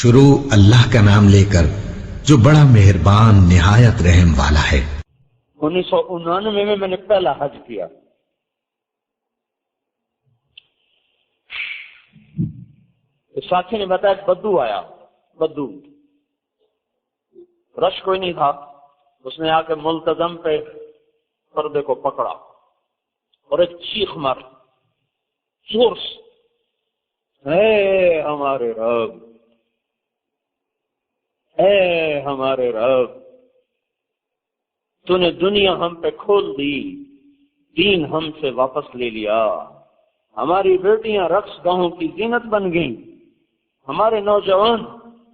شروع اللہ کا نام لے کر جو بڑا مہربان نہایت رحم والا ہے۔ 1999 میں نے پہلا حج کیا۔ ساتھی نے بتایا بدو آیا، بدو رش کوئی نہیں تھا، اس نے آ کے ملتزم پہ پردے کو پکڑا اور ایک چیخ مار، زور سے، اے ہمارے رب، اے ہمارے رب، تو نے دنیا ہم پہ کھول دی، دین ہم سے واپس لے لیا، ہماری بیٹیاں رقص گاہوں کی زینت بن گئیں، ہمارے نوجوان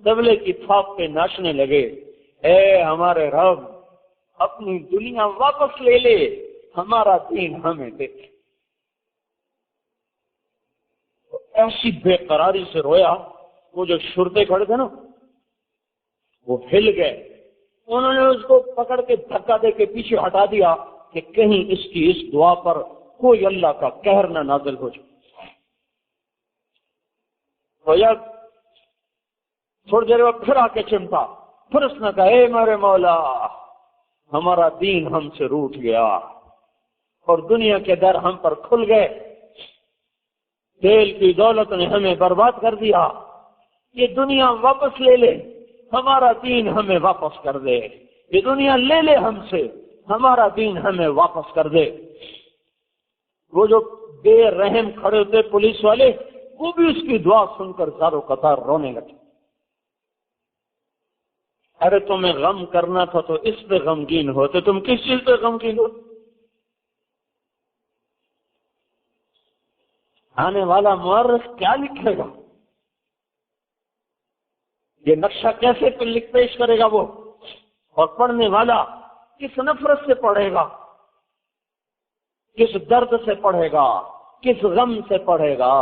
طبلے کی تھاپ پہ ناچنے لگے، اے ہمارے رب اپنی دنیا واپس لے لے، ہمارا دین ہمیں دے۔ ایسی بے قراری سے رویا، وہ جو شرطے کھڑے تھے نا وہ ہل گئے، انہوں نے اس کو پکڑ کے دھکا دے کے پیچھے ہٹا دیا کہ کہیں اس کی اس دعا پر کوئی اللہ کا قہر نہ نازل ہو جائے۔ تو یا تھوڑی دیر بعد پھر آ کے چمٹا، پھر اس نے کہا اے میرے مولا، ہمارا دین ہم سے روٹ گیا اور دنیا کے در ہم پر کھل گئے، تیل کی دولت نے ہمیں برباد کر دیا، یہ دنیا واپس لے لے، ہمارا دین ہمیں واپس کر دے، یہ دنیا لے لے ہم سے، ہمارا دین ہمیں واپس کر دے۔ وہ جو بے رحم کھڑے ہوتے پولیس والے، وہ بھی اس کی دعا سن کر زاروں قطار رونے لگے۔ ارے تمہیں غم کرنا تھا تو اس پہ غمگین ہوتے، تم کس چیز پہ غمگین ہوتے؟ آنے والا مورخ کیا لکھے گا، یہ نقشہ کیسے لکھ پیش کرے گا وہ، اور پڑھنے والا کس نفرت سے پڑھے گا، کس درد سے پڑھے گا، کس غم سے پڑھے گا۔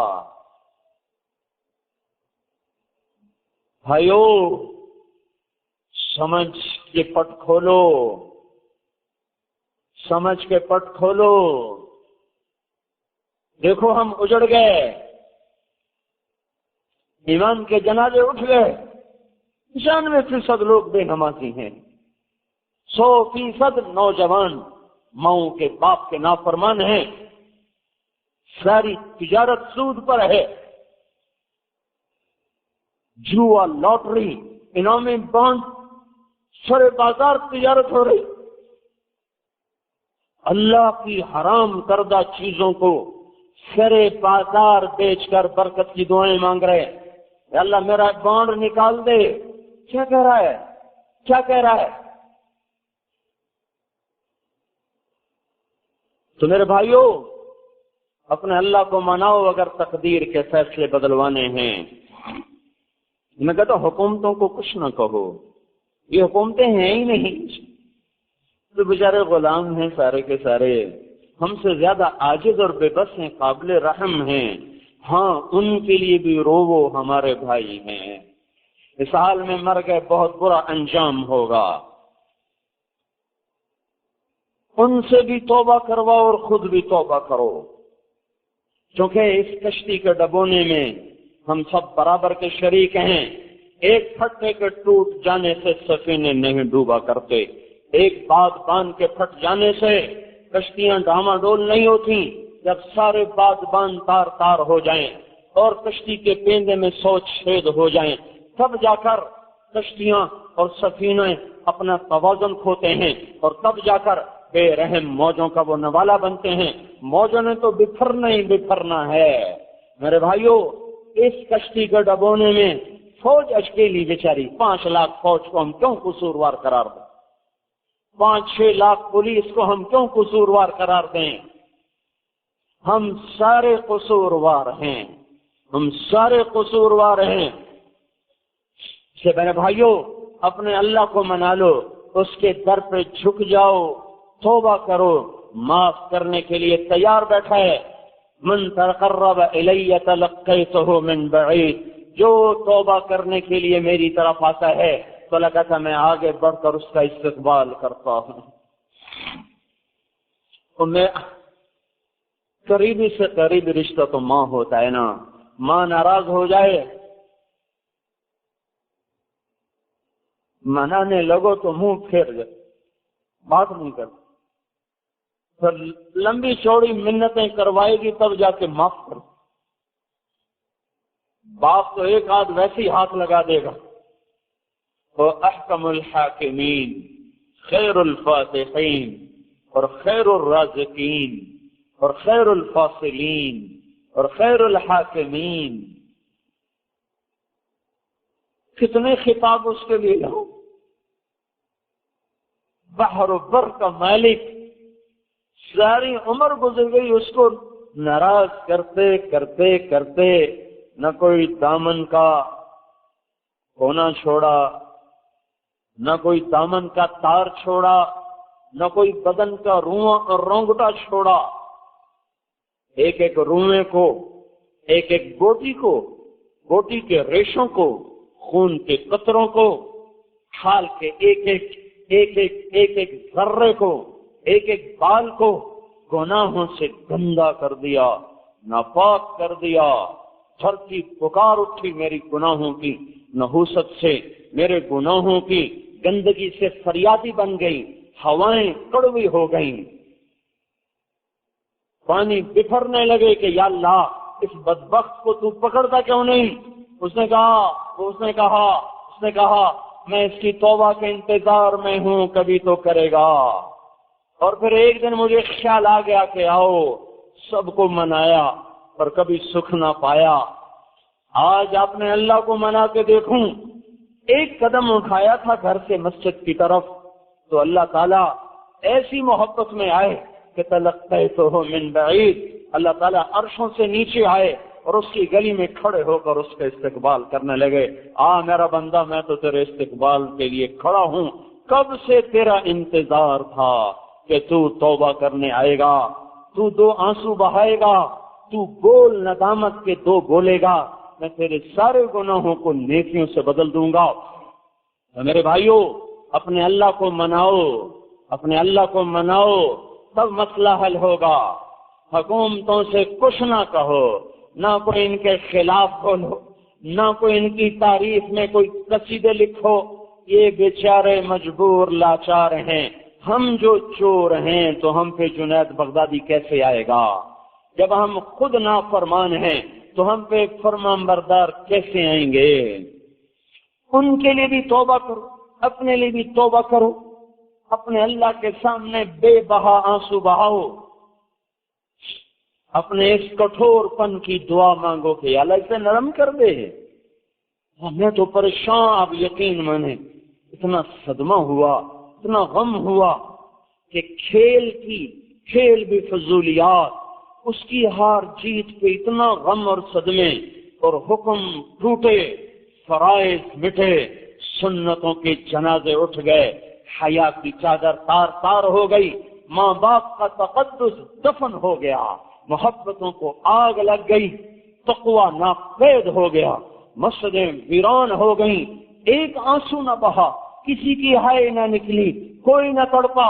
بھائیو سمجھ کے پٹ کھولو، سمجھ کے پٹ کھولو، دیکھو ہم اجڑ گئے، ایمان کے جنازے اٹھ گئے، 95% لوگ بے نمازی ہیں، 100% نوجوان ماؤں کے باپ کے نافرمان ہیں، ساری تجارت سود پر ہے، جوا، لاٹری، انعامی بانڈ، سرے بازار تجارت ہو رہی، اللہ کی حرام کردہ چیزوں کو سرے بازار بیچ کر برکت کی دعائیں مانگ رہے، اے اللہ میرا بانڈ نکال دے۔ کیا کہہ رہا ہے، کیا کہہ رہا ہے؟ تو میرے بھائیوں اپنے اللہ کو مناؤ اگر تقدیر کے فیصلے بدلوانے ہیں۔ میں کہتا ہوں حکومتوں کو کچھ نہ کہو، یہ حکومتیں ہیں ہی نہیں، تو بیچارے غلام ہیں سارے کے سارے، ہم سے زیادہ عاجز اور بے بس ہیں، قابل رحم ہیں، ہاں ان کے لیے بھی روو، ہمارے بھائی ہیں، اس حال میں مر گئے بہت برا انجام ہوگا، ان سے بھی توبہ کرواؤ اور خود بھی توبہ کرو، کیونکہ اس کشتی کے ڈبونے میں ہم سب برابر کے شریک ہیں، ایک پھٹنے کے ٹوٹ جانے سے سفینے نہیں ڈوبا کرتے، ایک باد باندھ کے پھٹ جانے سے کشتیاں ڈاماڈول نہیں ہوتی، جب سارے باد باندھ تار تار ہو جائیں اور کشتی کے پیندے میں 100 چھید ہو جائیں، تب جا کر کشتیاں اور سفینے اپنا توازن کھوتے ہیں، اور تب جا کر بے رحم موجوں کا وہ نوالا بنتے ہیں، موجوں نے تو بکھرنا ہی بکھرنا ہے۔ میرے بھائیوں اس کشتی کے ڈبونے میں فوج اکیلی بیچاری، 5 لاکھ فوج کو ہم کیوں قصوروار قرار دیں، 5-6 لاکھ پولیس کو ہم کیوں قصوروار قرار دیں؟ ہم سارے قصوروار ہیں، ہم سارے قصوروار ہیں۔ سے میرے بھائیوں اپنے اللہ کو منا لو، اس کے در پہ جھک جاؤ، توبہ کرو، معاف کرنے کے لیے تیار بیٹھا ہے۔ من تقرب الی تلقیتہ من بعید، جو توبہ کرنے کے لیے میری طرف آتا ہے تو لگا تھا میں آگے بڑھ کر اس کا استقبال کرتا ہوں۔ تو میں قریبی سے قریبی رشتہ تو ماں ہوتا ہے نا، ماں ناراض ہو جائے منانے لگو تو منہ پھیر جائے، بات نہیں کرتے، پھر لمبی چوڑی منتیں کروائے گی تب جا کے معاف کرو۔ باپ تو ایک ہاتھ ویسے ہی ہاتھ لگا دے گا۔ وہ احکم الحاکمین، خیر الفاتحین، اور خیر الرازقین، اور خیر الفاصلین، اور خیر الحاکمین۔ کتنے خطاب اس کے لیے لاؤ۔ بحر و بر کا مالک، ساری عمر گزر گئی اس کو ناراض کرتے کرتے کرتے، نہ کوئی دامن کا کونا چھوڑا، نہ کوئی دامن کا تار چھوڑا، نہ کوئی بدن کا رونگٹا چھوڑا۔ ایک ایک روئے کو، ایک ایک گوٹی کو، گوٹی کے ریشوں کو، خون کے قطروں کو، کھال کے ایک ایک ذرے کو، ایک ایک بال کو گناہوں سے گندا کر دیا، ناپاک کر دیا۔ دھرتی پکار اٹھی میری گناہوں کی نحوست سے، میرے گناہوں کی گندگی سے فریادی بن گئی، ہوائیں کڑوی ہو گئیں، پانی بکھرنے لگے کہ یا اللہ اس بدبخت کو تو پکڑتا کیوں نہیں؟ اس نے کہا میں اس کی توبہ کے انتظار میں ہوں، کبھی تو کرے گا۔ اور پھر ایک دن مجھے خیال آ گیا کہ آؤ، سب کو منایا پر کبھی سکھ نہ پایا۔ آج آپ نے اللہ کو منا کے دیکھوں، ایک قدم اٹھایا تھا گھر سے مسجد کی طرف تو اللہ تعالیٰ ایسی محبت میں آئے کہ تلقیتہ من بعید، اللہ تعالیٰ عرشوں سے نیچے آئے اور اس کی گلی میں کھڑے ہو کر اس کا استقبال کرنے لگے۔ میرا بندہ، میں تو تیرے استقبال کے لیے کھڑا ہوں، کب سے تیرا انتظار تھا کہ تو توبہ کرنے آئے گا، تو دو آنسو بہائے گا، تو بول ندامت کے دو بولے گا، میں تیرے سارے گناہوں کو نیکیوں سے بدل دوں گا۔ میرے بھائیوں، اپنے اللہ کو مناؤ، اپنے اللہ کو مناؤ، تب مسئلہ حل ہوگا۔ حکومتوں سے کچھ نہ کہو، نہ کوئی ان کے خلاف بولو، نہ کوئی ان کی تعریف میں کوئی قصیدے لکھو، یہ بیچارے مجبور لاچار ہیں، ہم جو چور ہیں تو ہم پہ جنید بغدادی کیسے آئے گا؟ جب ہم خود نافرمان ہیں تو ہم پہ فرمان بردار کیسے آئیں گے؟ ان کے لیے بھی توبہ کرو، اپنے لیے بھی توبہ کرو، اپنے اللہ کے سامنے بے بہا آنسو بہاؤ، اپنے اس کٹھور پن کی دعا مانگو کہ اللہ اسے نرم کر دے۔ میں تو پریشان، آپ یقین مانے، اتنا صدمہ ہوا، اتنا غم ہوا کہ کھیل بھی فضولیات، اس کی ہار جیت پہ اتنا غم اور صدمے، اور حکم ٹوٹے، فرائض مٹے، سنتوں کے جنازے اٹھ گئے، حیا کی چادر تار تار ہو گئی، ماں باپ کا تقدس دفن ہو گیا، محبتوں کو آگ لگ گئی، تقوی ناقید ہو گیا، مسجدیں ویران ہو گئیں، ایک آنسو نہ بہا، کسی کی ہائے نہ نکلی، کوئی نہ تڑپا،